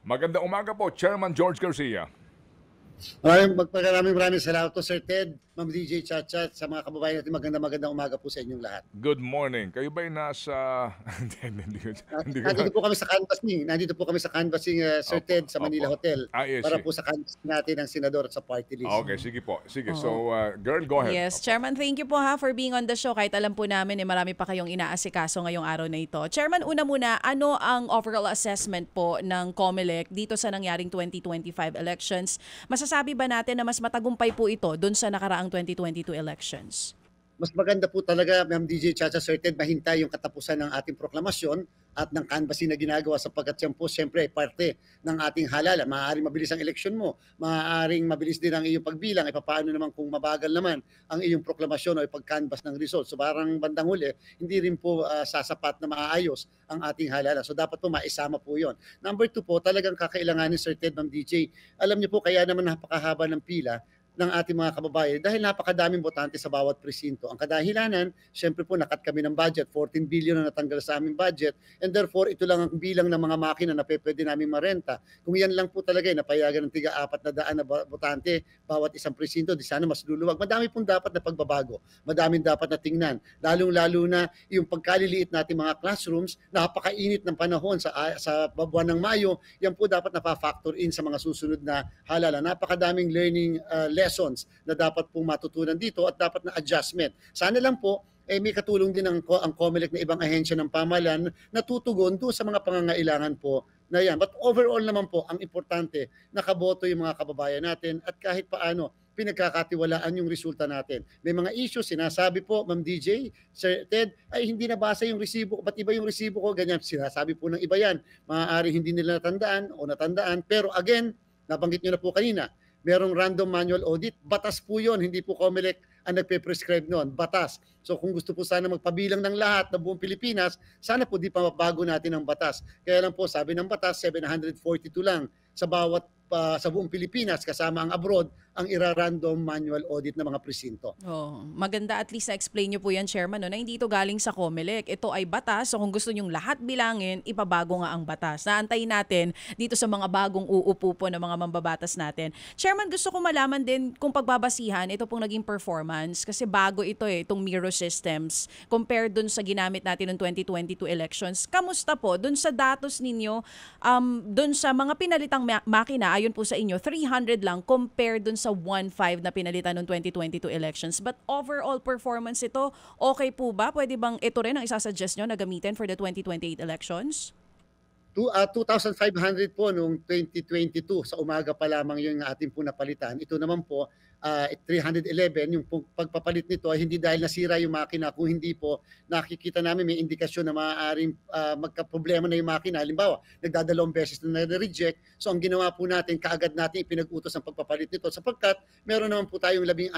Magandang umaga po, Chairman George Garcia. Maraming salamat po, Sir Ted, Ma'am DJ Chacha, sa mga kababayan natin. Magandang umaga po sa inyong lahat. Good morning. Kayo ba'y nasa... Nandito po kami sa canvassing, Sir Ted, sa Manila Hotel. Yes, para po sa canvassing natin ng senador at sa party list. Okay, sige po. Sige, so, girl, go ahead. Yes, Chairman, thank you po for being on the show. Kahit alam po namin, marami pa kayong inaasikaso ngayong araw na ito. Chairman, una muna, ano ang overall assessment po ng COMELEC dito sa nangyaring 2025 elections? Masasabi ba natin na mas matagumpay po ito dun sa nakaraang 2022 elections? Mas maganda po talaga, Ma'am DJ Chacha, Sir Ted, mahintay yung katapusan ng ating proklamasyon at ng canvassing na ginagawa sapagkat yan po siyempre ay parte ng ating halala. Maaaring mabilis ang eleksyon mo, maaaring mabilis din ang iyong pagbilang, ay paano naman kung mabagal naman ang iyong proklamasyon o pag-canvass ng results. So parang bandang huli, hindi rin po sasapat na maayos ang ating halala. So dapat po maisama po yon. Number 2 po, talagang kakailanganin, Sir Ted, Ma'am DJ. Alam niyo po, kaya naman napakahaba ng pila ng ating mga kababayan dahil napakadaming botante sa bawat presinto. Ang kadahilanan, syempre po nakat kami ng budget, 14 billion na natanggal sa aming budget, and therefore ito lang ang bilang ng mga makina na pwede namin marenta. Kung yan lang po talaga napayagan ng tiga 400 na botante bawat isang presinto, di sana mas luluwag. Madami pong dapat na pagbabago, madaming dapat na tingnan, lalong-lalo na yung pagkaliliit natin mga classrooms, napakainit ng panahon sa buwan ng Mayo, yan po dapat napafactor in sa mga susunod na halala. Napakadaming learning lessons na dapat pong matutunan dito at dapat na adjustment. Sana lang po may katulong din ang COMELEC na ibang ahensya ng pamahalaan na tutugon doon sa mga pangangailangan po na yan. But overall naman po, ang importante, nakaboto yung mga kababayan natin at kahit paano, pinagkakatiwalaan yung resulta natin. May mga issues, sinasabi po, Ma'am DJ, Sir Ted, ay hindi nabasa yung resibo ko, ba't iba yung resibo ko? Ganyan, sinasabi po ng iba yan. Maaari hindi nila natandaan, pero again, nabanggit nyo na po kanina, merong random manual audit. Batas po yun, hindi po COMELEC ang nagpe-prescribe noon. Batas. So kung gusto po sana magpabilang ng lahat ng buong Pilipinas, sana po di pa mabago natin ang batas. Kaya lang po, sabi ng batas, 742 lang sa bawat sa buong Pilipinas kasama ang abroad ang ira-random manual audit ng mga presinto. Maganda at least na-explain nyo po yan, Chairman, no, na hindi ito galing sa COMELEC. Ito ay batas, so kung gusto nyong lahat bilangin, ipabago nga ang batas. Naantayin natin dito sa mga bagong uupo po ng mga mambabatas natin. Chairman, gusto ko malaman din kung pagbabasihan, ito pong naging performance, kasi bago ito itong Miro systems, compared dun sa ginamit natin ng 2022 elections. Kamusta po? Dun sa datos ninyo, dun sa mga pinalitang makina, ayon po sa inyo, 300 lang compared dun sa 1.5 na pinalitan ng 2022 elections. But overall performance ito, okay po ba? Pwede bang ito rin ang isasuggest nyo na gamitin for the 2028 elections? 2,500 po noong 2022, sa umaga pa lamang yung ating po napalitan. Ito naman po, 311, yung pagpapalit nito ay hindi dahil nasira yung makina, kung hindi po nakikita namin may indikasyon na maaaring magka-problema na yung makina. Halimbawa, nagdadalawang beses na na-reject. So ang ginawa po natin, kaagad natin ipinag-utos ang pagpapalit nito sapagkat meron naman po tayong 16,000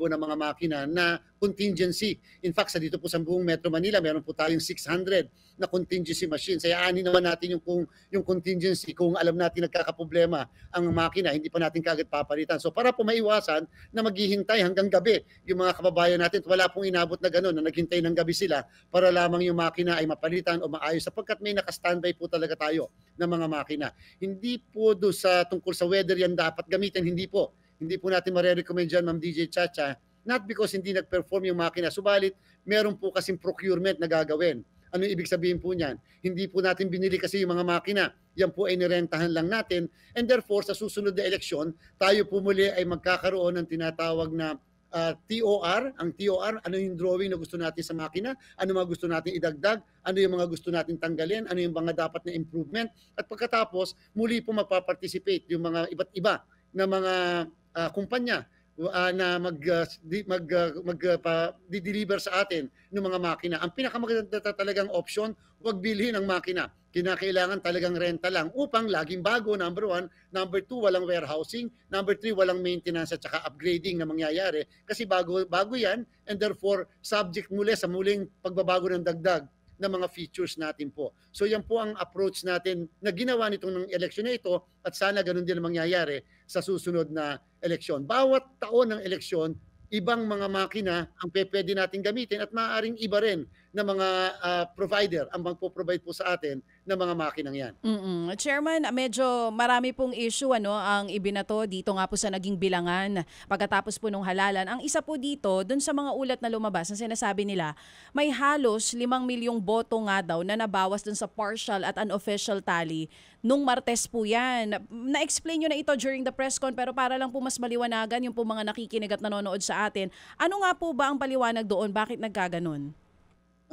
na mga makina na contingency. In fact, sa dito po sa buong Metro Manila, meron po tayong 600 na contingency machines. Sayaanin naman natin yung contingency kung alam natin nagkakaproblema ang makina, hindi pa natin kaagad papalitan. So para po maiwasan na maghihintay hanggang gabi yung mga kababayan natin, wala pong inabot na gano'n na naghintay ng gabi sila para lamang yung makina ay mapalitan o maayos sapagkat may naka-standby po talaga tayo ng mga makina. Hindi po do sa tungkol sa weather yan dapat gamitin, hindi po natin mare-recommend dyan, Ma'am DJ Chacha, not because hindi nag-perform yung makina, subalit meron po kasing procurement na gagawin. Ano ibig sabihin po niyan? Hindi po natin binili kasi yung mga makina. Yan po ay nirentahan lang natin. And therefore, sa susunod na eleksyon, tayo po muli ay magkakaroon ng tinatawag na TOR. Ang TOR, ano yung drawing na gusto natin sa makina? Ano mga gusto natin idagdag? Ano yung mga gusto natin tanggalin? Ano yung mga dapat na improvement? At pagkatapos, muli po magpa-participate yung mga iba't iba na mga kumpanya na mag-deliver sa atin ng mga makina. Ang pinakamaganda talagang option, huwag bilhin ang makina. Kinakailangan talagang renta lang upang laging bago, number 1. Number 2, walang warehousing. Number 3, walang maintenance at saka upgrading na mangyayari. Kasi bago yan, and therefore, subject muli sa muling pagbabago ng dagdag ng mga features natin po. So yan po ang approach natin na ginawa nitong eleksyon na ito at sana ganun din ang mangyayari sa susunod na eleksyon. Bawat taon ng eleksyon, ibang mga makina ang pwede natin gamitin at maaaring iba rin na mga provider ang magpo-provide po sa atin ng mga makinang yan. Chairman, medyo marami pong issue ang ibinato dito nga po sa naging bilangan pagkatapos po nung halalan. Ang isa po dito, dun sa mga ulat na lumabas, na sinasabi nila, may halos 5 milyong boto nga daw na nabawas dun sa partial at unofficial tally nung Martes po yan. Na-explain nyo na ito during the press con, pero para lang po mas maliwanagan yung po mga nakikinig at nanonood sa atin. Ano nga po ba ang paliwanag doon? Bakit nagkaganon?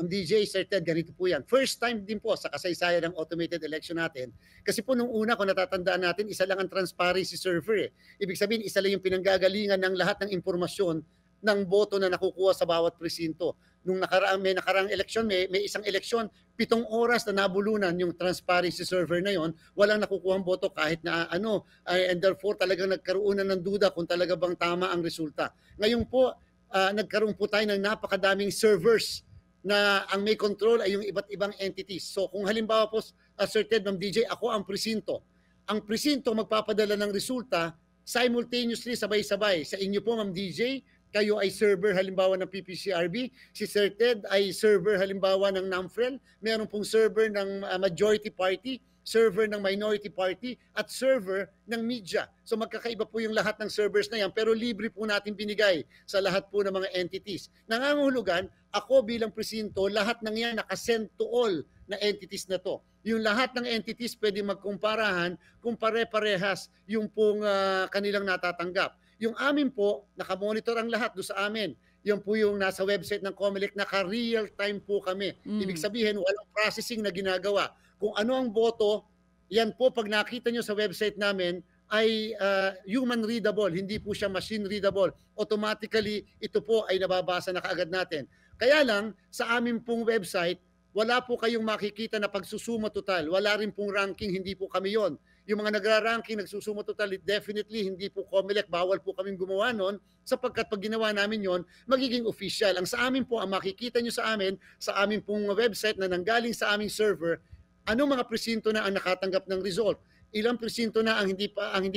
Ang DJ, Sir Ted, ganito po yan. First time din po sa kasaysayan ng automated election natin. Kasi po nung una, kung natatandaan natin, isa lang ang transparency server. Ibig sabihin, isa lang yung pinanggagalingan ng lahat ng impormasyon ng boto na nakukuha sa bawat presinto. Nung nakaraang eleksyon, may isang eleksyon, 7 oras na nabulunan yung transparency server na yon, walang nakukuhang boto kahit na and therefore talagang nagkaroon na ng duda kung talaga bang tama ang resulta. Ngayon po, nagkaroon po tayo ng napakadaming servers na ang may control ay yung iba't ibang entities. So kung halimbawa po, Sir Ted, Ma'am DJ, ako ang presinto. Ang presinto magpapadala ng resulta simultaneously, sabay-sabay. Sa inyo po, Ma'am DJ, kayo ay server halimbawa ng PPCRB, si Sir Ted ay server halimbawa ng NAMFREL, meron pong server ng majority party, server ng minority party, at server ng media. So magkakaiba po yung lahat ng servers na yan, pero libre po natin binigay sa lahat po ng mga entities. Nangangahulugan, ako bilang presinto, lahat ng yan nakasend to all na entities na to. Yung lahat ng entities pwede magkumparahan kung pare-parehas yung pong kanilang natatanggap. Yung amin po, nakamonitor ang lahat do sa amin. Yan po yung nasa website ng COMELEC, naka-real time po kami. Ibig sabihin, walang processing na ginagawa. Kung ano ang boto, yan po pag nakita nyo sa website namin ay human readable, hindi po siya machine readable. Automatically, ito po ay nababasa na kaagad natin. Kaya lang, sa amin pong website, wala po kayong makikita na pagsusuma total. Wala rin pong ranking, hindi po kami yon. Yung mga nagra-ranking, nagsusuma total, definitely hindi po COMELEC, bawal po kaming gumawa nun, sapagkat pag ginawa namin yon, magiging official. Ang sa amin po, ang makikita nyo sa amin pong website na nanggaling sa aming server, ano mga presinto na ang nakatanggap ng result? Ilang presinto na ang hindi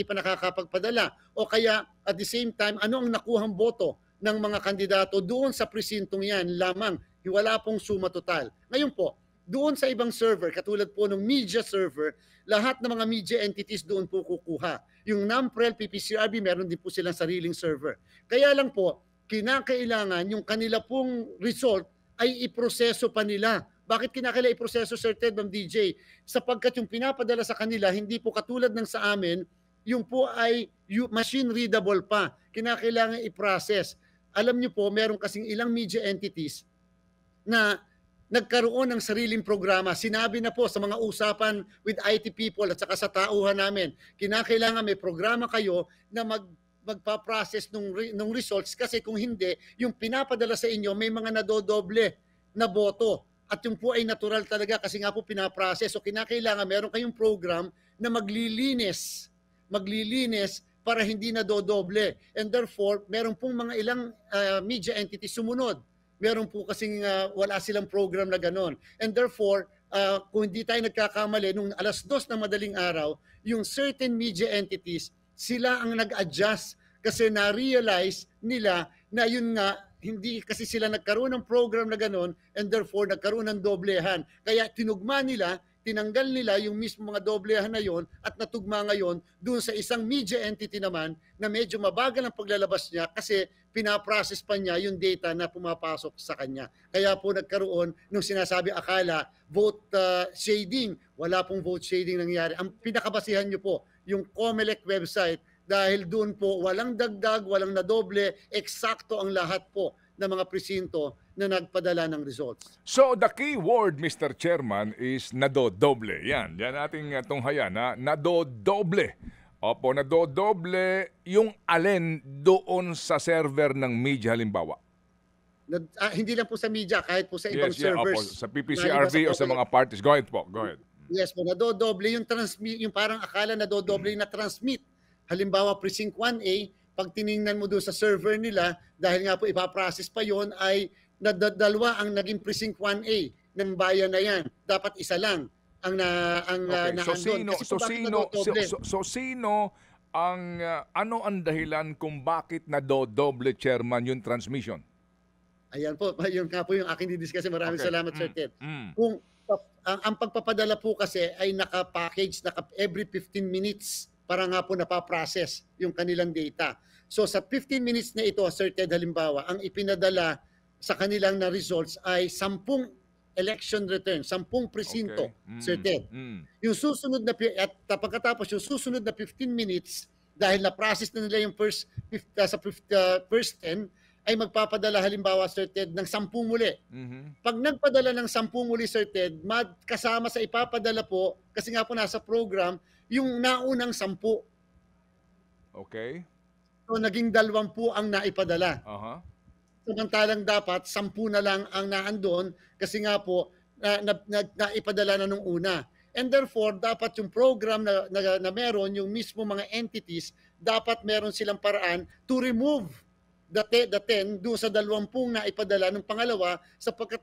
pa nakakapagpadala? O kaya at the same time, ano ang nakuhang boto ng mga kandidato doon sa presintong yan lamang? Wala pong suma total. Ngayon po, doon sa ibang server, katulad po ng media server, lahat ng mga media entities doon po kukuha. Yung NAMFREL, PPCRB, meron din po silang sariling server. Kaya lang po, kinakailangan yung kanila pong result ay iproseso pa nila. Bakit kinakailangan iproseso, Sir Ted, Ma'am DJ? Sapagkat yung pinapadala sa kanila, hindi po katulad ng sa amin, yung po ay machine readable pa. Kinakailangan i-process. Alam niyo po, meron kasing ilang media entities na nagkaroon ng sariling programa. Sinabi na po sa mga usapan with IT people at saka sa tauhan namin, kinakailangan may programa kayo na magpa-process ng results, kasi kung hindi, yung pinapadala sa inyo may mga nadodoble na boto. At yung po ay natural talaga kasi nga po pinaprocess. So kinakailangan meron kayong program na maglilinis para hindi nadodoble. And therefore, meron pong mga ilang media entities sumunod. Meron po kasing wala silang program na ganon. And therefore, kung hindi tayo nagkakamali, nung 2:00 ng madaling araw, yung certain media entities, sila ang nag-adjust kasi na-realize nila na yun nga, hindi kasi sila nagkaroon ng program na ganon and therefore nagkaroon ng doblehan. Kaya tinugma nila, tinanggal nila yung mismo mga doblehan na yon at natugma ngayon doon sa isang media entity naman na medyo mabagal ang paglalabas niya kasi pinaprocess pa niya yung data na pumapasok sa kanya. Kaya po nagkaroon nung sinasabi akala vote shading. Wala pong vote shading nangyari. Ang pinakabasihan niyo po yung COMELEC website, dahil doon po walang dagdag, walang nadoble, eksakto ang lahat po ng mga presinto na nagpadala ng results. So the key word, Mr. Chairman, is nadodoble. Yan ating tunghayan, na nadodoble. Opo, nadodoble yung alin doon sa server ng media halimbawa. Hindi lang po sa media, kahit po sa ibang servers. Opo, sa PPCRB o sa mga parties. Go ahead po, go ahead. Yes po, nadodoble yung yung parang akala nadodoble na transmit. Halimbawa, Precinct 1A, pag tiningnan mo doon sa server nila, dahil nga po ipaprocess pa yon, ay dalawa ang naging Precinct 1A ng bayan na yan. Dapat isa lang ang naandun. So sino ang ano ang dahilan kung bakit nadodoble, Chairman, yung transmission? Ayan po, yun nga po yung aking didiscuss. Maraming Okay. salamat, Sir Ted. Mm. Kung ang pagpapadala po kasi ay naka-package, every 15 minutes para nga po napaprocess yung kanilang data. So sa 15 minutes na ito, Sir Ted, halimbawa, ang ipinadala sa kanilang na results ay 10 election return, 10 presinto, Okay. Sir Ted. Yung susunod na, at pagkatapos yung susunod na 15 minutes, dahil na-process na nila yung first 10, ay magpapadala halimbawa, Sir Ted, ng 10 muli. Mhm. Pag nagpadala ng 10 muli, Sir Ted, kasama sa ipapadala po, kasi nga po nasa program, yung naunang 10. Okay. So naging 20 ang naipadala. Aha. Samantalang dapat 10 na lang ang naandun kasi nga po naipadala na nung una. And therefore, dapat yung program na meron, yung mismo mga entities, dapat meron silang paraan to remove the 10 doon sa 20 na ipadala ng pangalawa sapagkat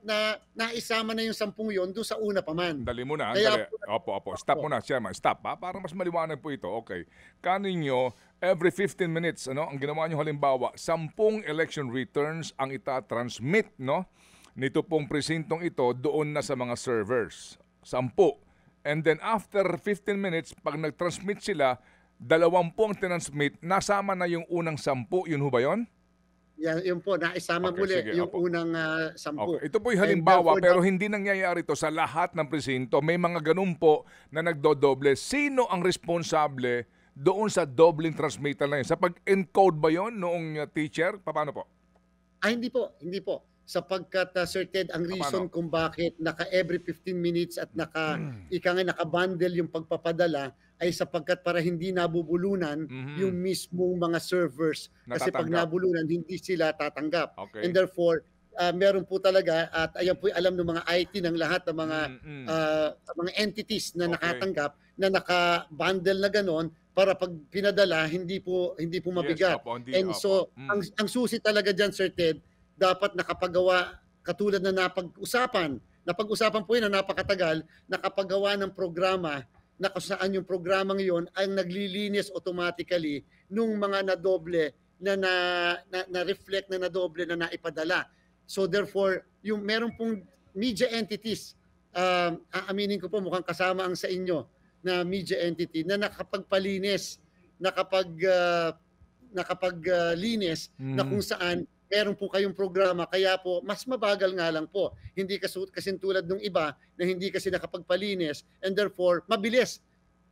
naisama na yung 10 yon doon sa una pa man. Dali mo na, Kaya dali. Opo. Stop mo na, Chairman. Stop, ha? Para mas maliwanag po ito. Okay. Kaninyo, every 15 minutes, ang ginawa nyo halimbawa, 10 election returns ang itatransmit, nito pong presintong ito doon na sa mga servers. 10. And then after 15 minutes, pag nag-transmit sila, 20 ang transmit, nasama na yung unang 10. Yun ho ba yun? Yun po, naisama Okay, muli sige, yung opo. unang 10. Okay. Ito po yung halimbawa, And pero therefore, hindi nangyayari ito sa lahat ng presinto. May mga ganun po na nagdodoble. Sino ang responsable doon sa dobling transmittal na yun? Sa pag-encode ba yun noong teacher? Paano po? hindi po. Sapagkat, Sir Ted, ang reason Paano? kung bakit every 15 minutes at naka-bundle yung pagpapadala ay sapagkat para hindi nabubulunan yung mismong mga servers. Kasi pag Natatanggap. nabulunan, hindi sila tatanggap. Okay. And therefore, meron po talaga, at ayan po alam ng mga IT ng lahat ng mga entities na Okay. nakatanggap, na naka-bundle na ganon, para pag pinadala, hindi po mabigat. Yes, opo, hindi, And opo. so, ang susi talaga dyan, Sir Ted, dapat nakapagawa, katulad na napag-usapan po yun na napakatagal, nakapagawa ng programa na kung saan yung programang yon ang naglilinis automatically nung mga nadoble na reflect na nadoble na naipadala. So therefore, yung meron pong media entities, aaminin ko po mukhang kasama ang sa inyo na media entity na nakapagpalinis, nakapaglinis na kung saan meron po kayong programa, kaya po mas mabagal nga lang po. Hindi kasi tulad ng iba na hindi kasi nakapagpalinis and therefore mabilis.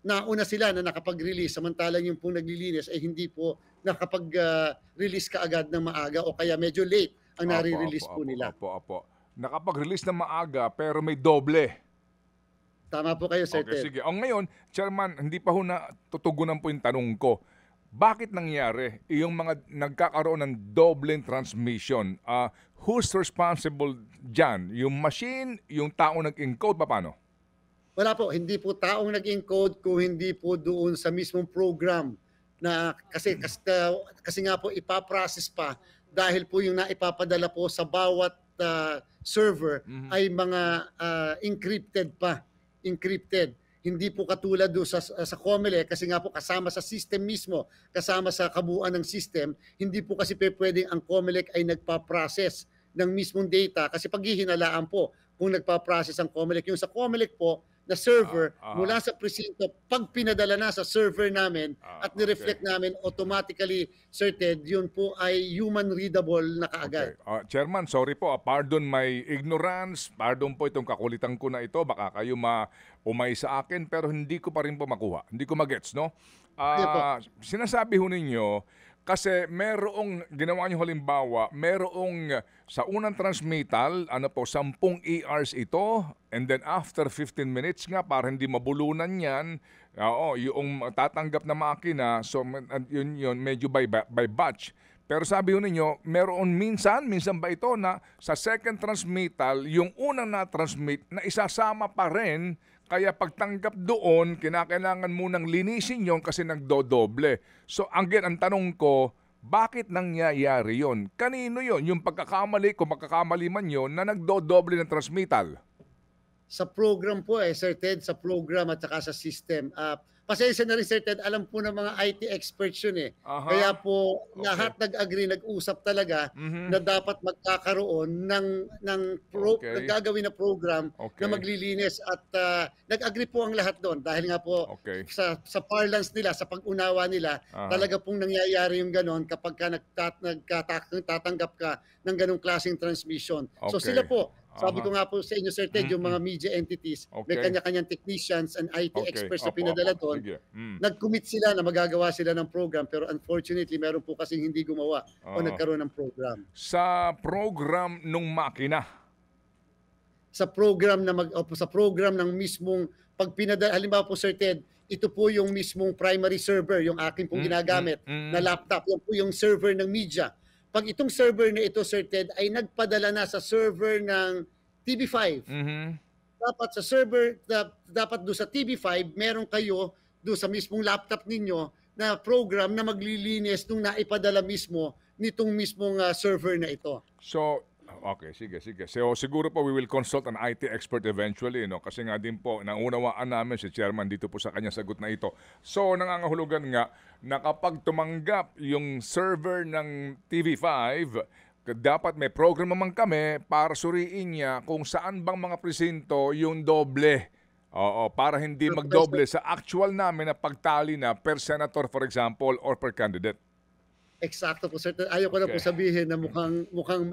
Nauna sila na nakapag-release samantalang yung pong naglilinis ay hindi po nakapag-release kaagad ng maaga o kaya medyo late ang nare-release po nila. Opo. Nakapag-release na maaga pero may doble. Tama po kayo, Sir Okay, Ted. sige. O ngayon, Chairman, hindi pa ho na tutugunan po yung tanong ko. Bakit nangyari yung mga nagkakaroon ng doubling transmission? Who's responsible dyan? Yung machine, yung tao nag-encode, paano? Wala po, hindi po taong nag-encode kung hindi po doon sa mismong program na kasi nga po ipaprocess pa dahil po yung naipapadala po sa bawat server ay mga encrypted. Hindi po katulad doon sa COMELEC kasi nga po kasama sa system mismo, kasama sa kabuuan ng system, hindi po kasi pwedeng ang COMELEC ay nagpa-process ng mismong data kasi paghihinalaan po kung nagpa-process ang COMELEC. Yung sa COMELEC po na server mula sa presinto, pag pinadala na sa server namin at nireflect namin automatically, Sir Ted, yun po ay human readable na kaagad. Okay. Chairman, sorry po. Pardon my ignorance. Pardon po itong kakulitan ko na ito. Baka kayo umay sa akin pero hindi ko pa rin po makuha. Hindi ko magets, no? Sinasabi ho ninyo, kasi merong, ginawa nyo halimbawa, merong sa unang transmittal, 10 ERs ito, and then after 15 minutes nga, para hindi mabulunan yan, yung tatanggap na makina, so yun medyo by batch. Pero sabi ho ninyo, meron minsan ba ito na sa second transmittal, yung unang na-transmit na isasama pa rin, kaya pagtanggap doon, kinakailangan munang linisin yon kasi nagdodoble. So again, ang tanong ko, bakit nangyayari yon? Kanino yon? Yung pagkakamali, kung magkakamali man yon, na nagdodoble ng transmittal? Sa program po Sir Ted, sa program at saka sa system. pasensya na rin Sir Ted, alam po ng mga IT experts yun eh. Aha. Kaya po Okay. lahat nag-agree, nag-usap talaga Mhm. na dapat magkakaroon Okay. gagawin na program Okay. na maglilinis at nag-agree po ang lahat doon dahil nga po Okay. sa parlance nila, sa pag-unawa nila, Aha. talaga pong nangyayari yung ganon kapag ka nagtatanggap ka ng ganong klaseng transmission. So Okay. sila po, sabi Aha. ko nga po sa inyo Sir Ted, yung mga media entities, may Okay. kanya-kanyang technicians and IT Okay. experts na Opo, pinadala opo. doon. Sige. Nag-commit sila na magagawa sila ng program pero unfortunately meron po kasing hindi gumawa o Oo. nagkaroon ng program. Sa program nung makina. Sa program ng mismong pag pinadala, halimbawa po Sir Ted, ito po yung mismong primary server, yung akin pong ginagamit na laptop, yan po yung server ng media. Pag itong server na ito Sir Ted ay nagpadala na sa server ng TV5, Mhm. dapat sa dapat do sa TV5 meron kayo do sa mismong laptop ninyo na program na maglilinis nung naipadala mismo nitong mismong server na ito. So, okay, sige. So, siguro po we will consult an IT expert eventually, no? Kasi nga din po, naunawaan namin si Chairman dito po sa kanyang sagot na ito. So, nangangahulugan nga na kapag tumanggap yung server ng TV5, dapat may program naman kami para suriin niya kung saan bang mga presinto yung doble. Oo, para hindi magdoble sa actual namin na pagtali na per senator, for example, or per candidate. Eksakto po sir. Ayaw ko na po Okay. sabihin na mukhang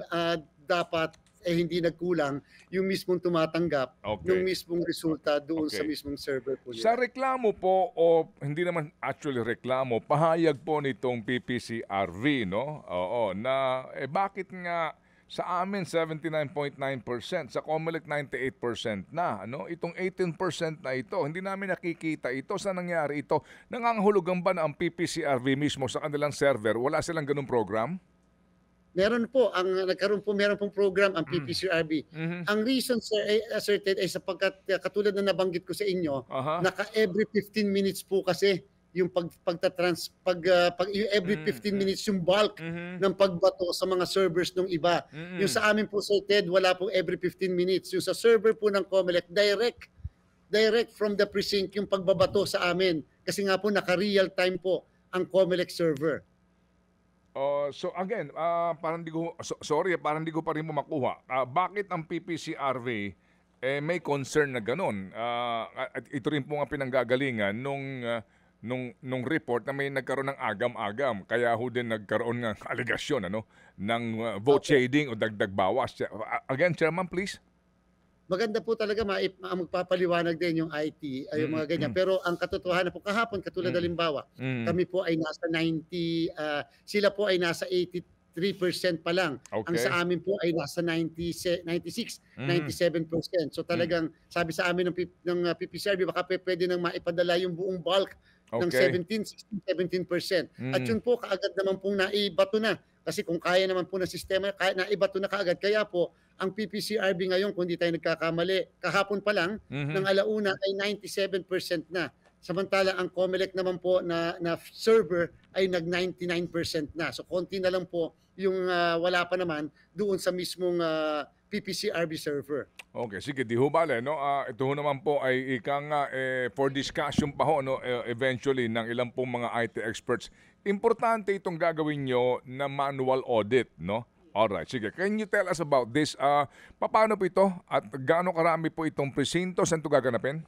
dapat hindi nagkulang yung mismong tumatanggap Okay. ng mismong resulta doon sa Okay. mismong server po Sa nila. reklamo po, o hindi naman actually reklamo, pahayag po nitong PPCRV, no? Oo, na bakit nga sa amin 79.9%, sa COMELEC 98% na, ano? Itong 18% na ito, hindi namin nakikita ito. Saan nangyari ito? Nangangahulugan ba na ang PPCRV mismo sa kanilang server, wala silang ganung program? Meron po meron pong program ang PPCRB. Mhm. Ang reason sir Sir Ted ay sapagkat katulad na nabanggit ko sa inyo, Aha. every 15 minutes po kasi yung yung every 15 minutes yung bulk Mhm. ng pagbato sa mga servers ng iba. Mm-mm. Yung sa amin po Sir Ted, wala pong every 15 minutes. Yung sa server po ng COMELEC, direct from the precinct yung pagbabato sa amin. Kasi nga po naka-real time po ang COMELEC server. So again, parang parang di ko pa rin mo makuha. Bakit ang PPCRV may concern na ganun? At ito rin po nga pinanggagalingan nung report na may nagkaroon ng agam-agam. Kaya ho din nagkaroon ng alegasyon ng vote shading o dagdag bawas. Again, Chairman, please. Maganda po talaga magpapaliwanag din yung IT, ay yung mga ganyan. Pero ang katotohanan po kahapon, katulad halimbawa, kami po ay nasa 90, sila po ay nasa 83% pa lang. Ang Okay. sa amin po ay nasa 96, 97%. So talagang sabi sa amin ng PPCRB, baka pwede nang maipadala yung buong bulk ng Okay. 17% At yun po kaagad naman pong naibato na. Kasi kung kaya naman po ng sistema, naibato na kaagad. Kaya po, ang PPCRB ngayon, kung di tayo nagkakamali, kahapon pa lang, ng alauna ay 97% na. Samantalang ang COMELEC naman po na server ay nag-99% na. So konti na lang po yung wala pa naman doon sa mismong PPCRB server. Okay, sige, di ho bale, no? Ito ho naman po ay for discussion pa ho, no? Eventually ng ilang pong mga IT experts. Importante itong gagawin nyo na manual audit, no? Alright, sige. Can you tell us about this? Paano po ito? At gaano karami po itong presinto? Saan ito gaganapin?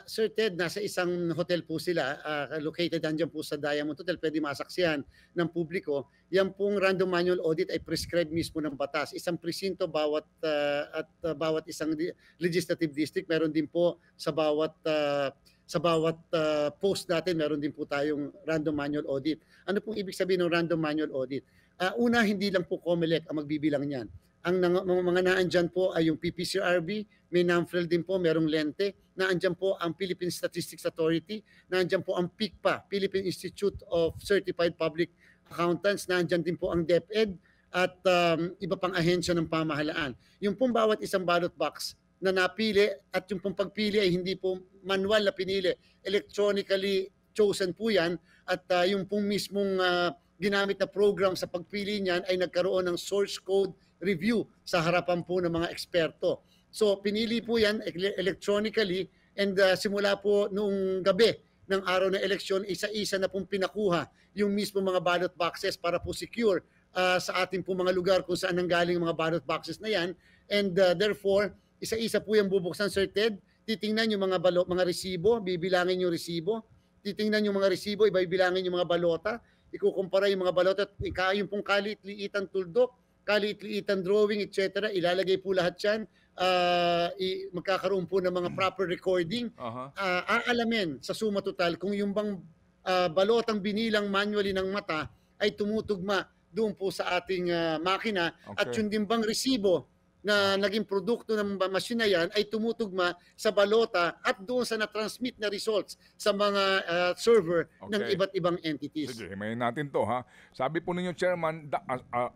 Sir Ted, nasa isang hotel po sila, located andyan po sa Diamond Hotel, pwede masaksihan ng publiko. Yan pong random manual audit ay prescribed mismo ng batas. Isang presinto bawat isang legislative district, meron din po sa bawat post natin, meron din po tayong random manual audit. Ano pong ibig sabihin ng random manual audit? Una, hindi lang po COMELEC ang magbibilang niyan. Ang mga naandyan po ay yung PPCRB, may NAMFREL din po, merong lente, naandyan po ang Philippine Statistics Authority, naandyan po ang PICPA, Philippine Institute of Certified Public Accountants, naandyan din po ang DepEd at iba pang ahensya ng pamahalaan. Yung pong bawat isang ballot box na napili at yung pong pagpili ay hindi po manual na pinili, electronically chosen po yan at yung pong mismong ginamit na program sa pagpili niyan ay nagkaroon ng source code review sa harapan po ng mga eksperto. So pinili po yan electronically and simula po noong gabi ng araw ng eleksyon, isa-isa na pong pinakuha yung mismo mga ballot boxes para po secure sa ating po mga lugar kung saan nanggaling mga ballot boxes na yan. And therefore, isa-isa po yung bubuksan, Sir Ted. Titingnan yung mga resibo, bibilangin yung resibo. Titingnan yung mga resibo, ibibilangin yung mga balota. Ikukumpara yung mga balota at yung pong kalit-liitan tuldok, kalit-liitan drawing, etc. Ilalagay po lahat yan. Magkakaroon po ng mga proper recording. Aalamin sa suma total kung yung bang balotang binilang manually ng mata ay tumutugma doon po sa ating makina. At yung din bang resibo na naging produkto ng machine na yan ay tumutugma sa balota at doon sa na-transmit na results sa mga server ng iba't ibang entities. Sige, himayin natin to ha. Sabi po ninyo, Chairman,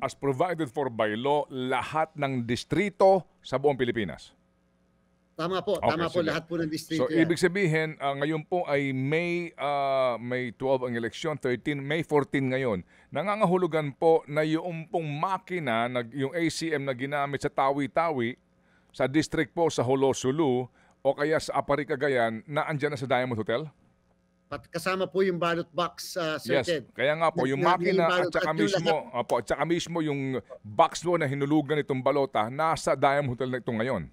as provided for by law, lahat ng distrito sa buong Pilipinas. Tama po, tama po, lahat po ng distrito. So, ibig sabihin, ngayon po ay May 12 ang eleksyon, May 14 ngayon. Nangangahulugan po na yung pong makina, yung ACM na ginamit sa Tawi-Tawi, sa district po sa Holosulu, o kaya sa Apari, Cagayan, na andyan na sa Diamond Hotel? Kasama po yung ballot box, Sir Ted. Kaya nga po, yung makina at saka mismo yung box mo na hinulugan itong balota, nasa Diamond Hotel na ito ngayon.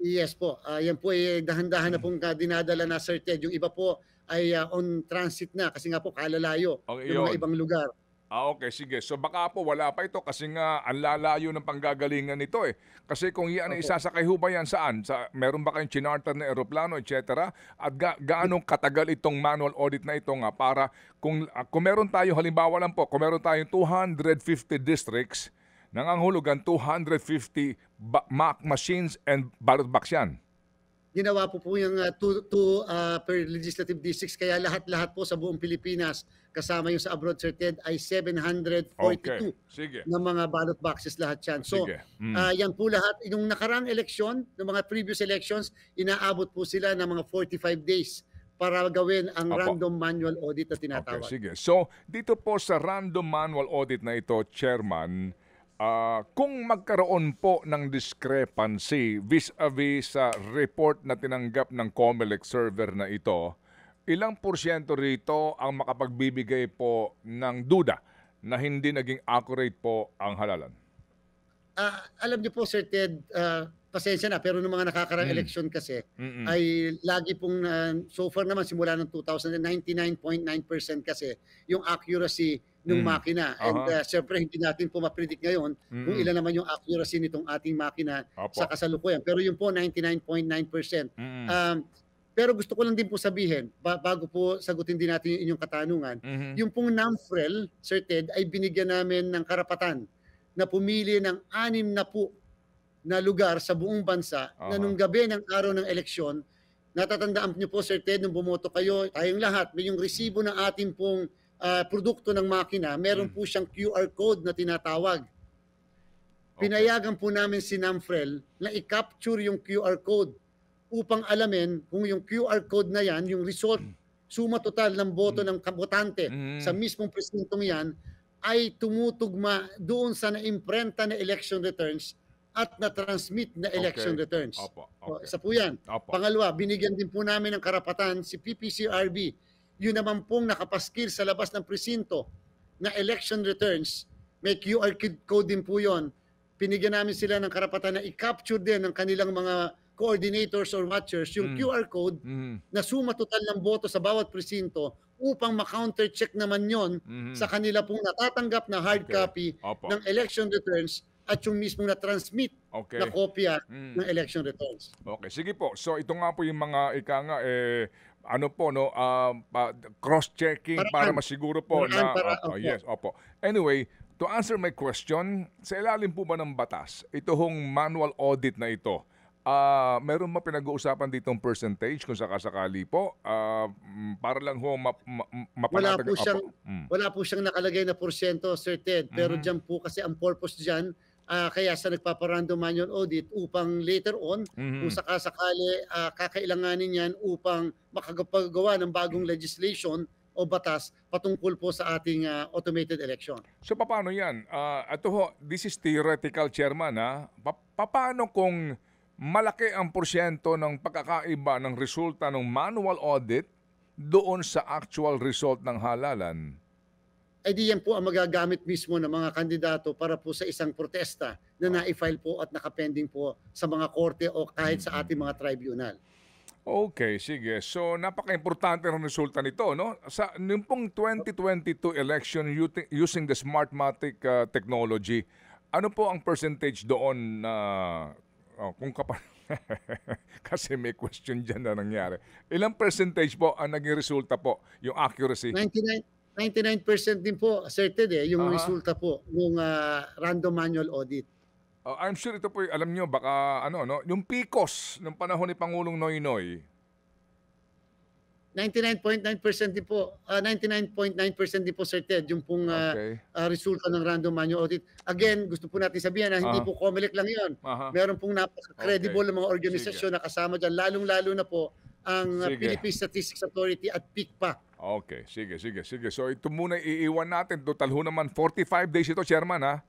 Yes po. Yan po ay dahan-dahan na pong dinadala na, Sir Ted. Yung iba po ay on transit na kasi nga po kalalayo ng mga ibang lugar. Okay, sige. So baka po wala pa ito kasi nga ang lalayo ng panggagalingan nito eh. Kasi kung iyan ay isasakay ho ba yan saan? Meron ba kayong chinarter na eroplano, etc.? At gaano katagal itong manual audit na ito nga para kung meron tayo, halimbawa lang po, kung meron tayong 250 districts, nangangahulugan 250 machines and ballot box yan. Ginawa po yung two per legislative districts, kaya lahat-lahat po sa buong Pilipinas, kasama yung sa abroad, Sir Ted, ay 742 na mga ballot boxes lahat yan. So, yan po lahat. Yung nakarang eleksyon, ng mga previous elections, inaabot po sila ng mga 45 days para gawin ang random manual audit na tinatawag. Okay, sige. So, dito po sa random manual audit na ito, Chairman, kung magkaroon po ng discrepancy vis-a-vis sa report na tinanggap ng COMELEC server na ito, ilang porsyento rito ang makapagbibigay po ng duda na hindi naging accurate po ang halalan? Alam niyo po, Sir Ted, pasensya na, pero noong mga nakakarang eleksyon kasi ay lagi pong, so far naman simula ng 99.9% kasi yung accuracy ng makina. And siyempre hindi natin po ma-predict ngayon kung ilan naman yung accuracy nitong ating makina sa kasalukuyan. Pero yun po 99.9%. Pero gusto ko lang din po sabihin, bago po sagutin din natin yung inyong katanungan, yung pong NAMFREL, Sir Ted, ay binigyan namin ng karapatan na pumili ng 6 na po na lugar sa buong bansa na nung gabi ng araw ng eleksyon, natatandaan niyo po, Sir Ted, nung bumoto kayo, tayong lahat, may yung resibo ng ating pong produkto ng makina, meron po siyang QR code na tinatawag. Pinayagan po namin si NAMFREL na i-capture yung QR code upang alamin kung yung QR code na yan, yung result, suma total ng boto ng kabotante sa mismong presintong yan, ay tumutugma doon sa naimprenta na election returns at na-transmit na election returns. Isa po yan. Pangalawa, binigyan din po namin ng karapatan si PPCRB, yun naman pong nakapaskil sa labas ng presinto na election returns, may QR code din po yun. Pinigyan namin sila ng karapatan na i-capture din ng kanilang mga coordinators or watchers yung QR code na suma total ng boto sa bawat presinto upang ma-counter-check naman yon sa kanila pong natatanggap na hard copy ng election returns at yung mismo na-transmit na kopya ng election returns. Okay, sige po. So ito nga po yung mga cross-checking para masiguro po na yes, opo. Anyway, to answer my question, sa ilalim po ba ng batas, ito hong manual audit na ito, meron ba pinag-uusapan ditong percentage kung sakasakali po? Para lang ho mapanatag. Wala po siyang nakalagay na porsyento, Sir Ted, pero dyan po kasi ang purpose dyan, kaya sa nagpaparandom manual audit upang later on, kung sakasakali kakailanganin yan upang makagagawa ng bagong legislation o batas patungkol po sa ating automated election. So paano yan? This is theoretical, Chairman. Paano kung malaki ang porsyento ng pagkakaiba ng resulta ng manual audit doon sa actual result ng halalan? Ay di yan po ang magagamit mismo ng mga kandidato para po sa isang protesta na na-file po at nakapending po sa mga korte o kahit sa ating mga tribunal. Okay, sige. So, napaka-importante ng resulta nito, no? Sa nung pong 2022 election using the Smartmatic technology, ano po ang percentage doon na kung kasi may question dyan na nangyari. Ilang percentage po ang naging resulta po, yung accuracy? 99% din po, Sir Ted, yung Aha. resulta po ng random manual audit. I'm sure ito po, alam nyo, baka ano, no? Yung PICOS ng panahon ni Pangulong Noynoy, 99.9% din po, 99.9% din po, Sir Ted, yung pong okay. resulta ng random manual audit. Again, gusto po natin sabihin na hindi po COMELEC lang yon. Aha. Meron pong napaka-credible Okay. na mga organisasyon na kasama dyan, lalong-lalo na po ang Sige. Philippine Statistics Authority at PICPA. Okay, sige. So ito muna iiwan natin. Total ho naman 45 days ito, Chairman, ha?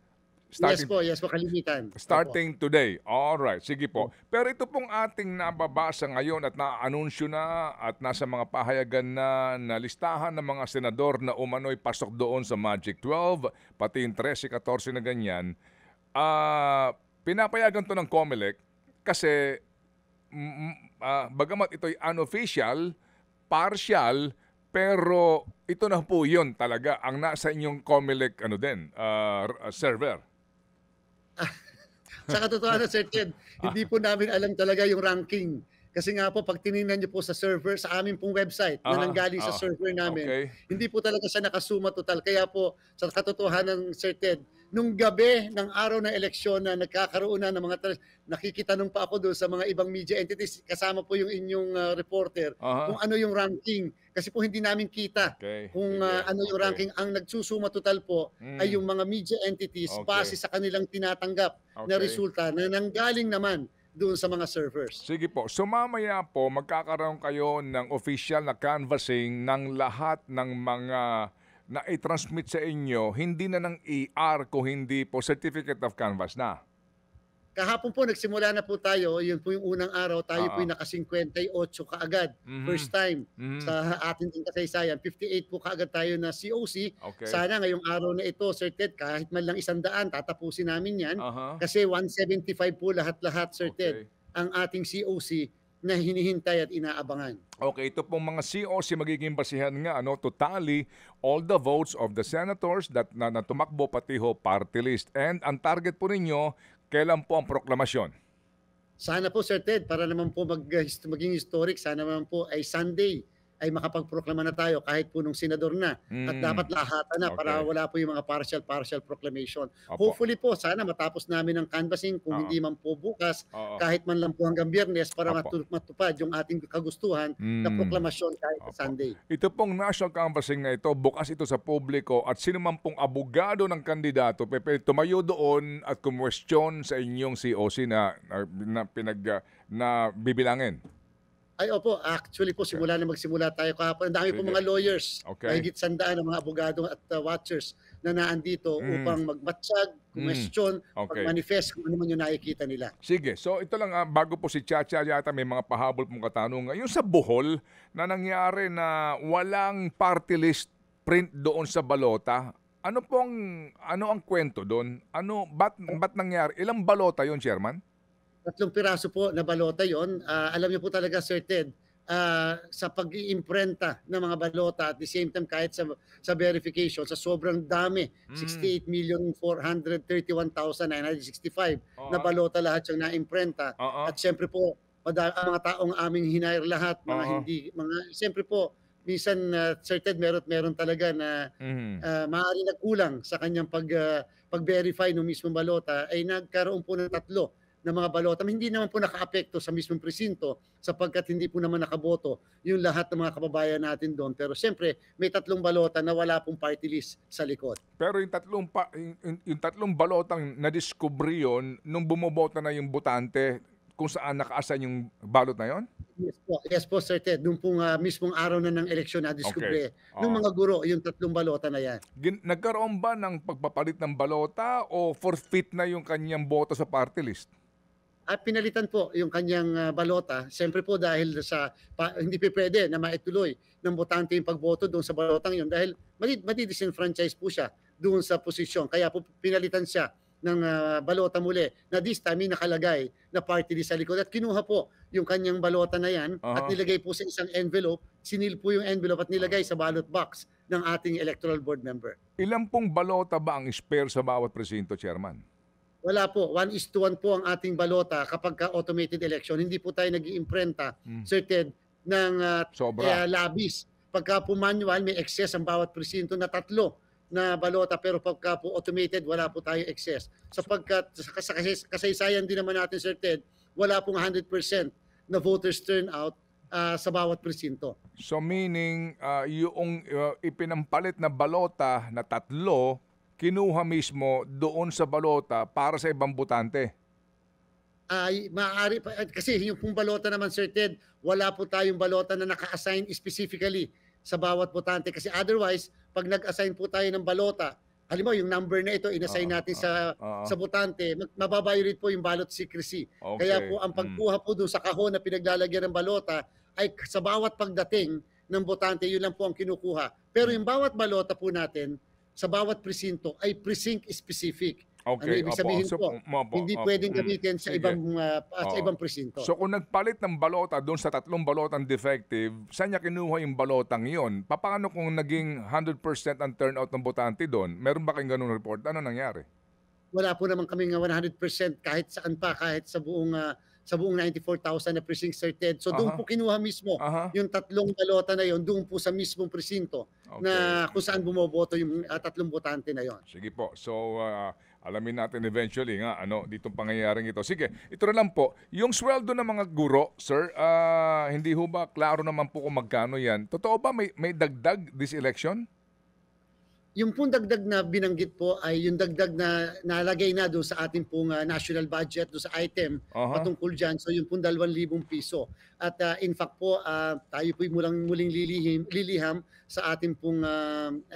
Yes po, kalimitan. Starting today. All right, sige po. Pero ito pong ating nababasa ngayon at na-anunsyo na at nasa mga pahayagan na listahan ng mga senador na umano'y pasok doon sa Magic 12, pati yung 13, 14 na ganyan. Pinapayagan to ng COMELEC kasi bagamat ito'y unofficial, partial, pero ito na po yun talaga ang nasa inyong COMELEC server. Sa katotohanan, Sir Ted, hindi po namin alam talaga yung ranking. Kasi nga po, pag tinignan niyo po sa server, sa aming pong website na nanggaling sa server namin, Okay. hindi po talaga siya nakasuma total. Kaya po, sa katotohanan, Sir Ted, nung gabi ng araw ng eleksyon na nagkakaroon na ng mga nakikitanong pa ako doon sa mga ibang media entities, kasama po yung inyong reporter, kung ano yung ranking. Kasi po hindi namin kita kung ano yung ranking. Ang nagsusuma total po ay yung mga media entities base sa kanilang tinatanggap na resulta na nanggaling naman doon sa mga servers. Sige po. So mamaya po, magkakaroon kayo ng official na canvassing ng lahat ng mga na i-transmit sa inyo, hindi na ng ER kung hindi po Certificate of Canvass na. Kahapon po, nagsimula na po tayo. Yun po yung unang araw. Tayo po yung naka-58 kaagad. First time sa ating kasaysayan. 58 po kaagad tayo na COC. Okay. Sana ngayong araw na ito, Sir Ted, kahit man lang 100, tatapusin namin yan. Kasi 175 po lahat-lahat, Sir Ted, ang ating COC na hinihintay at inaabangan. Okay, ito pong mga COC magiging basihan nga to tally all the votes of the senators that na tumakbo pati ho party list. And ang target po ninyo, kailan po ang proklamasyon? Sana po, Sir Ted, para naman po maging historic, sana naman po ay Sunday ay makapagproklama na tayo kahit po nung senador na. At dapat lahatan na para wala po yung mga partial proclamation. Hopefully po, sana matapos namin ang canvassing kung hindi man po bukas, kahit man lang po hanggang Biyernes para matupad yung ating kagustuhan na proklamasyon kahit Sunday. Ito pong national canvassing na ito, bukas ito sa publiko at sino man pong abogado ng kandidato, tumayo doon at kumwestiyon sa inyong COC na bibilangin. Ay opo, actually po magsimula tayo kahapon. Ang dami po mga lawyers, mahigit 100 ng mga abogado at watchers na naandito upang magmatsyag, kumestyon, mag-manifest kung ano man yung nakikita nila. Sige, so ito lang, bago po si Chacha yata may mga pahabol pong katanungan. Yung sa Bohol na nangyari na walang party list print doon sa balota, ano ang kwento doon? Ba't nangyari? Ilang balota yon, Chairman? 3 piraso po na balota yon. Alam niyo po talaga, Sir Ted, sa pag-iimprenta ng mga balota at the same time kahit sa verification, sa sobrang dami, 68,431,965 na balota lahat yung naimprenta. At siyempre po, ang mga taong aming hinire lahat, siyempre po, minsan, Sir Ted, meron talaga na maaari nagkulang sa kanyang pag-verify ng mismong balota, ay nagkaroon po ng 3 na mga balota. Hindi naman po naka-apekto sa mismong presinto sapagkat hindi po naman nakaboto yung lahat ng mga kababayan natin doon. Pero siyempre, may 3 balota na wala pong party list sa likod. Pero yung 3 balotang na-discovery yun nung bumoboto na yung botante kung saan naka-assign yung balot na yon? Yes po, Sir Ted. Nung pong mismong araw na ng eleksyon na-discovery. Nung mga guro, yung 3 balota na yan. Nagkaroon ba ng pagpapalit ng balota o forfeit na yung kanyang boto sa party list? at pinalitan po yung kanyang balota. Siyempre po dahil hindi pa pwede na maituloy ng botante yung pagboto doon sa balotang yun dahil madi-disenfranchise po siya doon sa posisyon. Kaya po pinalitan siya ng balota muli na this time nakalagay na party list sa likod at kinuha po yung kanyang balota na yan at nilagay po sa isang envelope, sinil po yung envelope at nilagay sa ballot box ng ating electoral board member. Ilan pong balota ba ang spare sa bawat presinto, Chairman? Wala po, 1:1 po ang ating balota kapag automated election. Hindi po tayo nag-iimprenta, Sir Ted, ng labis. Pagka po manual, may excess ang bawat presinto na 3 na balota pero pagka po automated wala po tayo excess. Sapagkat sa kasaysayan din naman natin Sir Ted, wala pong 100% na voters turnout sa bawat presinto. So meaning yung ipinampalit na balota na 3 kinuha mismo doon sa balota para sa ibang botante. Ay maaari kasi yung pong balota naman Sir Ted, wala po tayong balota na naka-assign specifically sa bawat botante kasi otherwise pag nag-assign po tayo ng balota, halimbawa yung number na ito inassign natin sa botante, mababiolate po yung ballot secrecy. Okay. Kaya po ang pagkuha po doon sa kahon na pinaglalagyan ng balota ay sa bawat pagdating ng botante, yun lang po ang kinukuha. Pero yung bawat balota po natin sa bawat presinto ay precinct specific. Okay, ano ibig sabihin po? Hindi pwedeng gamitin sa ibang presinto. So kung nagpalit ng balota doon sa 3 balotang defective, saan niya kinuha yung balotang yon? Paano kung naging 100% ang turnout ng botante doon? Meron ba kayong ganung report? Ano nangyari? Wala po naman kaming 100% kahit saan pa, kahit sa buong 94,000 na precinct Sir Ted. So doon po kinuha mismo yung 3 balota na yon, doon po sa mismong presinto na kung saan bumoboto yung 3 botante na yon. Sige po. So alamin natin eventually nga ditong pangyayaring ito. Sige, ito na lang po. Yung sweldo ng mga guro, sir, hindi ho ba klaro naman po kung magkano yan? Totoo ba may dagdag this election? Yung pong dagdag na binanggit po ay yung dagdag na nalagay na doon sa ating pong national budget, doon sa item patungkol dyan. So yung pong 2,000 piso. At in fact po, tayo po muling liliham sa ating pong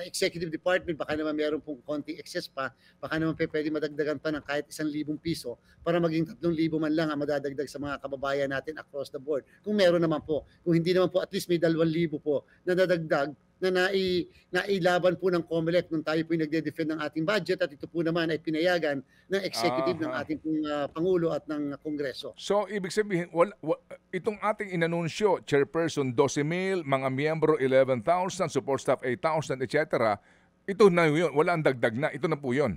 executive department. Baka naman meron pong konting excess pa. Baka naman pwede madagdagan pa ng kahit 1,000 piso para maging 3,000 man lang ang madadagdag sa mga kababayan natin across the board. Kung meron naman po. Kung hindi naman po, at least may 2,000 po na nadagdag na nailaban po ng COMELEC nung tayo po yung nagde-defend ng ating budget at ito po naman ay pinayagan ng executive ng ating pong Pangulo at ng Kongreso. So, ibig sabihin, itong ating inanunsyo, chairperson 12,000, mga miyembro 11,000, support staff 8,000, etc. Ito na yun, wala ang dagdag na, ito na po yun.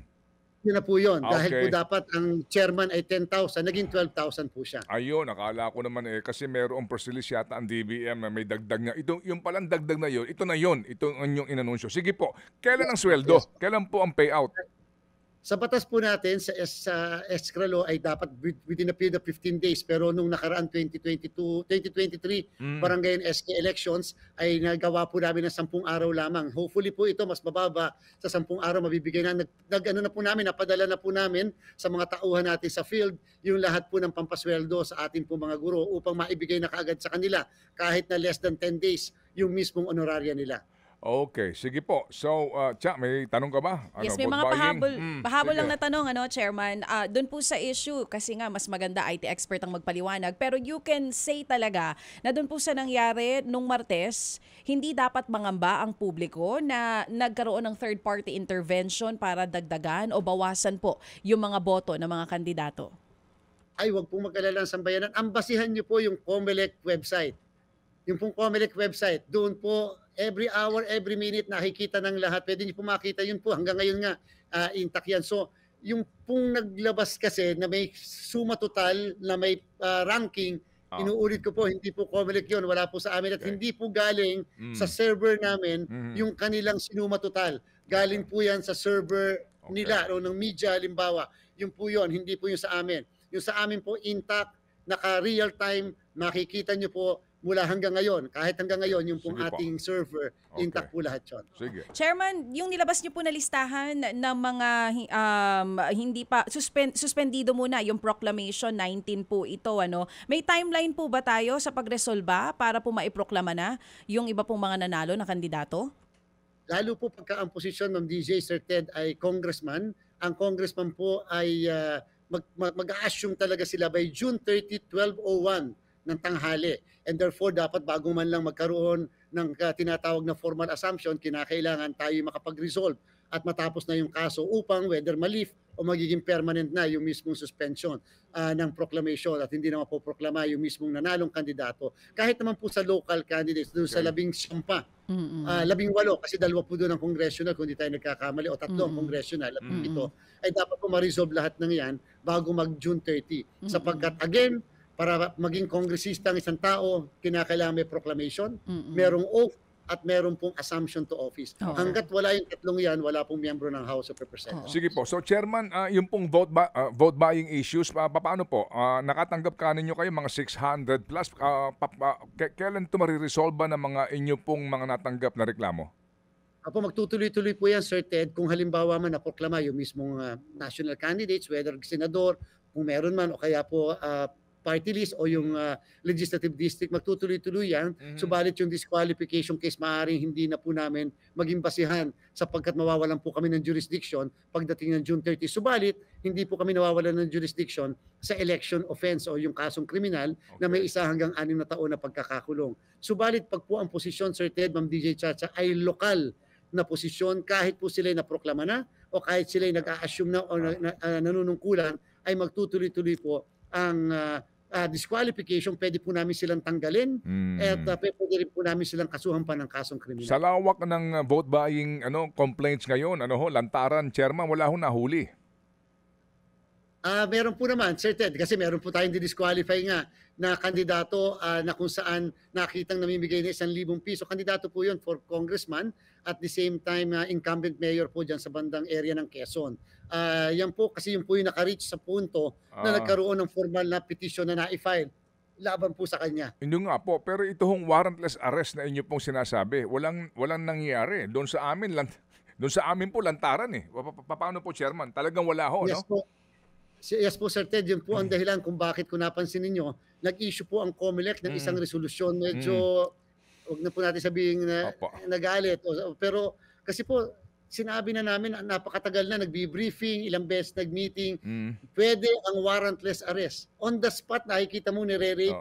Yun na po yun. Dahil po dapat ang chairman ay 10,000, naging 12,000 po siya. Ayun, akala ko naman kasi mayroong press release yata ang DBM na may dagdag na. Yung palang dagdag na yun, ito na yun. Ito ang inyong inanunsyo. Sige po, kailan ang sweldo? Kailan po ang payout? Sa batas po natin, sa escrow law ay dapat within a period of 15 days. Pero nung nakaraan 2023 barangay and SK elections ay nagawa po namin ng 10 araw lamang. Hopefully po ito mas mababa sa 10 araw mabibigay na. Napadala na po namin sa mga tauhan natin sa field yung lahat po ng pampasweldo sa ating po mga guro upang maibigay na kaagad sa kanila kahit na less than 10 days yung mismong honoraria nila. Okay, sige po. So, Cha, may tanong ka ba? Yes, may mga pahabol lang na tanong, Chairman. Doon po sa issue, kasi nga mas maganda IT expert ang magpaliwanag. Pero you can say talaga na doon po sa nangyari nung Martes, hindi dapat mangamba ang publiko na nagkaroon ng third-party intervention para dagdagan o bawasan po yung mga boto ng mga kandidato. Ay, wag pong mag-alala sa bayanan. Ambasihan niyo po yung COMELEC website. Yung pong COMELEC website, doon po every hour, every minute nakikita ng lahat. Pwede niyo po makita yun po. Hanggang ngayon nga, intact yan. So, yung pong naglabas kasi na may suma total, na may ranking, inuulit ko po, hindi po COMELEC yun. Wala po sa amin. At hindi po galing sa server namin yung kanilang sinuma total. Galing po yan sa server nila o ng media, halimbawa. Yung po yun, hindi po yung sa amin. Yung sa amin po, intact, naka-real time, makikita nyo po mula hanggang ngayon. Kahit hanggang ngayon, yung pong ating server, intact po lahat yun. Sige. Chairman, yung nilabas niyo po na listahan ng mga hindi pa, suspendido muna yung proclamation, 19 po ito. May timeline po ba tayo sa pagresolba para po maiproklama na yung iba pong mga nanalo na kandidato? Lalo po pagka ang posisyon ng DJ Sir Ted ay congressman, ang congressman po ay mag-assume talaga sila by June 30, 12:01 ng tanghali. And therefore, dapat bago man lang magkaroon ng tinatawag na formal assumption, kinakailangan tayo makapag-resolve at matapos na yung kaso upang whether malift o magiging permanent na yung mismong suspension ng proclamation at hindi na mapoproklama yung mismong nanalong kandidato. Kahit naman po sa local candidates, doon sa Okay. 11 pa, Mm-mm. 18 kasi 2 po doon ang congressional kung di tayo nagkakamali o 3 ang congressional at ito ay dapat po ma-resolve lahat ng yan bago mag June 30 sapagkat again para maging kongresista ang isang tao kinakailangan may proclamation, merong oath at meron pong assumption to office. Oo. Hanggat wala yung tatlong yan, wala pong miyembro ng House of Representatives. Sige po. So Chairman, yung pong vote buying issues, paano po? Nakatanggap ka ninyo kayo mga 600 plus. Kailan ito mariresolve ng mga inyo pong mga natanggap na reklamo? Apo, magtutuloy-tuloy po yan, Sir Ted, kung halimbawa man naproklama yung mismong national candidates, whether senador, kung meron man, o kaya po party list o yung legislative district, magtutuloy-tuloy yan. Subalit yung disqualification case, maaaring hindi na po namin maging basihan sapagkat mawawalan po kami ng jurisdiction pagdating ng June 30. Subalit, hindi po kami nawawalan ng jurisdiction sa election offense o yung kasong kriminal na may 1 hanggang 6 na taon na pagkakakulong. Subalit, pag po ang posisyon, Sir Ted, Ma'am DJ Chacha, ay lokal na posisyon, kahit po sila naproklama na o kahit sila nag-a-assume na o nanunungkulan, ay magtutuloy-tuloy po ang disqualification, pwede po namin silang tanggalin at pwede rin po namin silang kasuhan pa ng kasong kriminal. Sa lawak ng vote buying complaints ngayon, lantaran, Chairman, wala hong nahuli. Meron po naman, Sir Ted, kasi meron po tayong disqualify nga na kandidato na kung saan nakitang namimigay na 1,000 piso. Kandidato po yun for congressman at the same time incumbent mayor po dyan sa bandang area ng Quezon. Yan po kasi yung po yung naka-reach sa punto na nagkaroon ng formal na petition na na-file laban po sa kanya. Hindi nga po, pero ito hong warrantless arrest na inyo pong sinasabi, walang nangyayari. Doon sa amin po lantaran eh. Paano po, Chairman? Talagang wala ho, Yes no? po. Yes po, Sir Ted, yun po ang dahilan kung bakit kung napansin ninyo, nag-issue po ang COMELEC ng isang resolusyon. Medyo, wag na po natin sabihin na Opo. nagalit. Pero kasi po, sinabi na namin, napakatagal na, nagbi-briefing, ilang beses nag-meeting, pwede ang warrantless arrest. On the spot, nakikita mo nire-rate,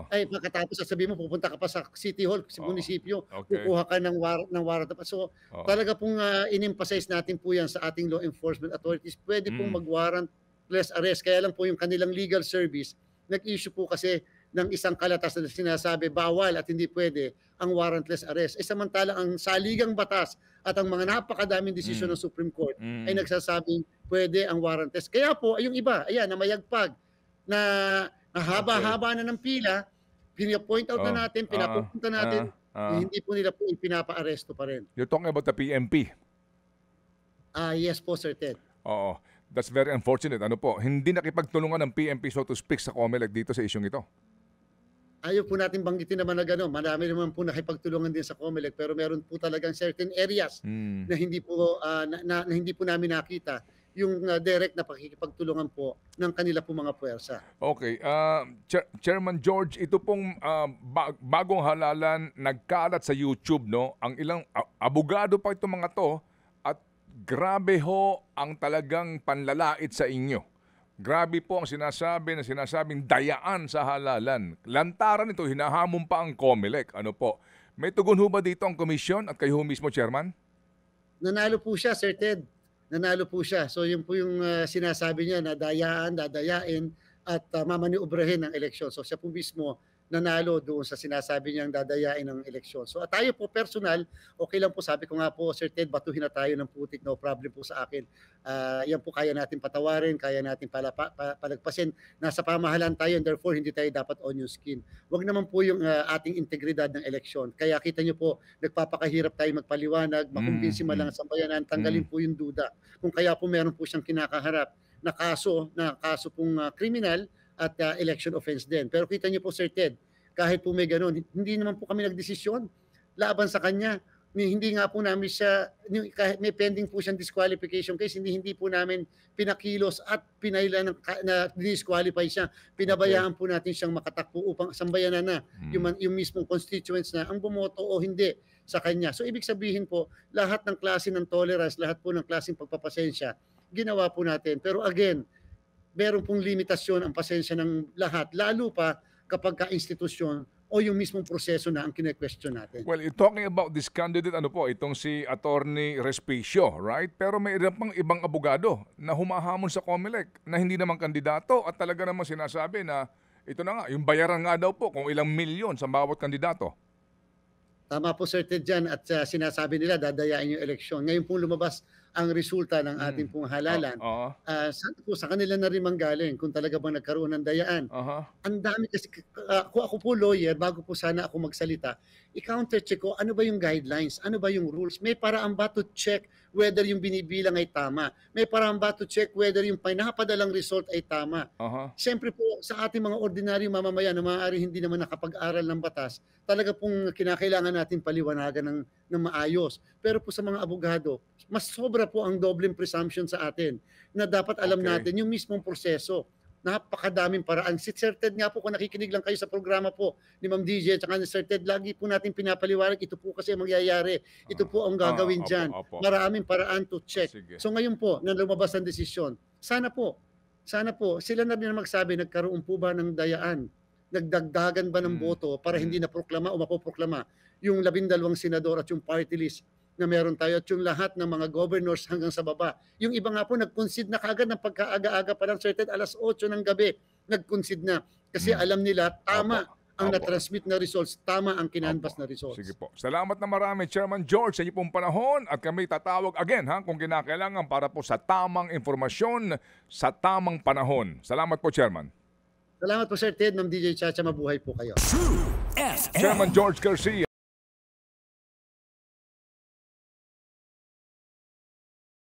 ay pagkatapos sasabihin mo, pupunta ka pa sa City Hall, sa munisipyo, Okay. kukuha ka ng warrant. So, talaga pong in-emphasize natin po yan sa ating law enforcement authorities. Pwede pong mag-warrantless arrest. Kaya lang po yung kanilang legal service, nag-issue po kasi ng isang kalatas na sinasabi bawal at hindi pwede ang warrantless arrest. Samantala ang saligang batas at ang mga napakadaming desisyon ng Supreme Court ay nagsasabing pwede ang warrantless. Kaya po, yung iba, ayan, na mayagpag, na haba-haba na ng pila, pinapoint out na natin, pinapunta natin, hindi po nila po pinapa-aresto pa rin. You're talking about the PMP. Yes po, Sir Ted. Oo. That's very unfortunate. Hindi nakipagtulungan ng PMP, so to speak, sa COMELEC dito sa isyong ito. Ayaw po natin banggitin naman na gano'n. Marami naman po nakipagtulungan din sa COMELEC pero meron po talagang certain areas na hindi po na hindi po namin nakita yung direct na pakikipagtulungan po ng kanila po mga puwersa. Okay. Chairman George, ito pong bagong halalan nagkalat sa YouTube, no? Ang ilang abogado pa itong mga to at grabe ho ang talagang panlalait sa inyo. Grabe po ang sinasabing dayaan sa halalan. Lantaran ito, hinahamon pa ang COMELEC. May tugon ho ba dito ang komisyon at kayo mismo, Chairman? Nanalo po siya, Sir Ted. Nanalo po siya. So yun po yung sinasabi niya na dadayain at mamaniubrahin ng eleksyon. So siya po mismo nanalo doon sa sinasabi niyang dadayain ng eleksyon. So at tayo po personal, okay lang po, sabi ko nga po, Sir Ted, batuhin na tayo ng putik, no problem po sa akin. Yan po kaya natin patawarin, kaya natin palagpasin. Nasa pamahalaan tayo and therefore hindi tayo dapat onion skin. Wag naman po yung ating integridad ng eleksyon. Kaya kita niyo po, nagpapakahirap tayo magpaliwanag, makumbinsi man lang sa bayanan, tanggalin po yung duda. Kung kaya po meron po siyang kinakaharap na kaso pong kriminal, at election offense din. Pero kita niyo po, Sir Ted, kahit po may ganun, hindi naman po kami nagdesisyon laban sa kanya. Hindi nga po namin siya, kahit may pending po siyang disqualification case, hindi po namin pinakilos at pinailan na disqualify siya. Pinabayaan po natin siyang makatakbo upang sambayanan na yung mismong constituents na ang bumoto o hindi sa kanya. So ibig sabihin po, lahat ng klase ng tolerance, lahat po ng klaseng pagpapasensya, ginawa po natin. Pero again, meron pong limitasyon ang pasensya ng lahat, lalo pa kapag ka-institusyon o yung mismong proseso na ang kine-question natin. Well, talking about this candidate, ano po, itong si Attorney Respicio, right? Pero may ilan pang ibang abogado na humahamon sa COMELEC na hindi naman kandidato at talaga naman sinasabi na ito na nga, yung bayaran nga daw po kung ilang milyon sa bawat kandidato. Tama po Sir Ted dyan at sinasabi nila dadayain yung eleksyon. Ngayon pong lumabas ang resulta ng ating pong halalan. Sana po sa kanila na rin manggaling kung talaga bang nagkaroon ng dayaan. Ang dami kasi, kung ako po lawyer, bago po sana ako magsalita, i-counter-check ko ano ba yung guidelines, ano ba yung rules. May paraan ba to check whether yung binibilang ay tama? May paraan ba to check whether yung pinapadalang result ay tama? Siyempre po sa ating mga ordinaryong mamamayan na maaari hindi naman nakapag-aral ng batas, talaga pong kinakailangan natin paliwanagan ng maayos. Pero po sa mga abogado, mas sobra po ang dobleng presumption sa atin na dapat alam natin yung mismong proseso. Napakadaming paraan. Si Sir Ted nga po, kung nakikinig lang kayo sa programa po ni Ma'am DJ at saka ni Sir Ted, lagi po natin pinapaliwanag, ito po kasi ang mangyayari. Ito po ang gagawin dyan. Maraming paraan to check. So ngayon po, na lumabas ang desisyon, sana po, sila na rin magsabi, nagkaroon po ba ng dayaan? Nagdagdagan ba ng boto para hindi na proklama o mapoproklama yung 12 senador at yung party list na meron tayo at yung lahat ng mga governors hanggang sa baba. Yung iba nga po nag-concede na kagad ng pagkaaga-aga pa lang, certain alas 8 ng gabi, nag-concede na kasi alam nila tama ang na-transmit na results, tama ang kinanbas na results. Sige po. Salamat na marami, Chairman George, sa inyo pong panahon at kami tatawag again kung kinakailangan para po sa tamang informasyon sa tamang panahon. Salamat po, Chairman. Salamat po Sir Ted, Ma'am DJ Chacha, mabuhay po kayo. Chairman George Garcia.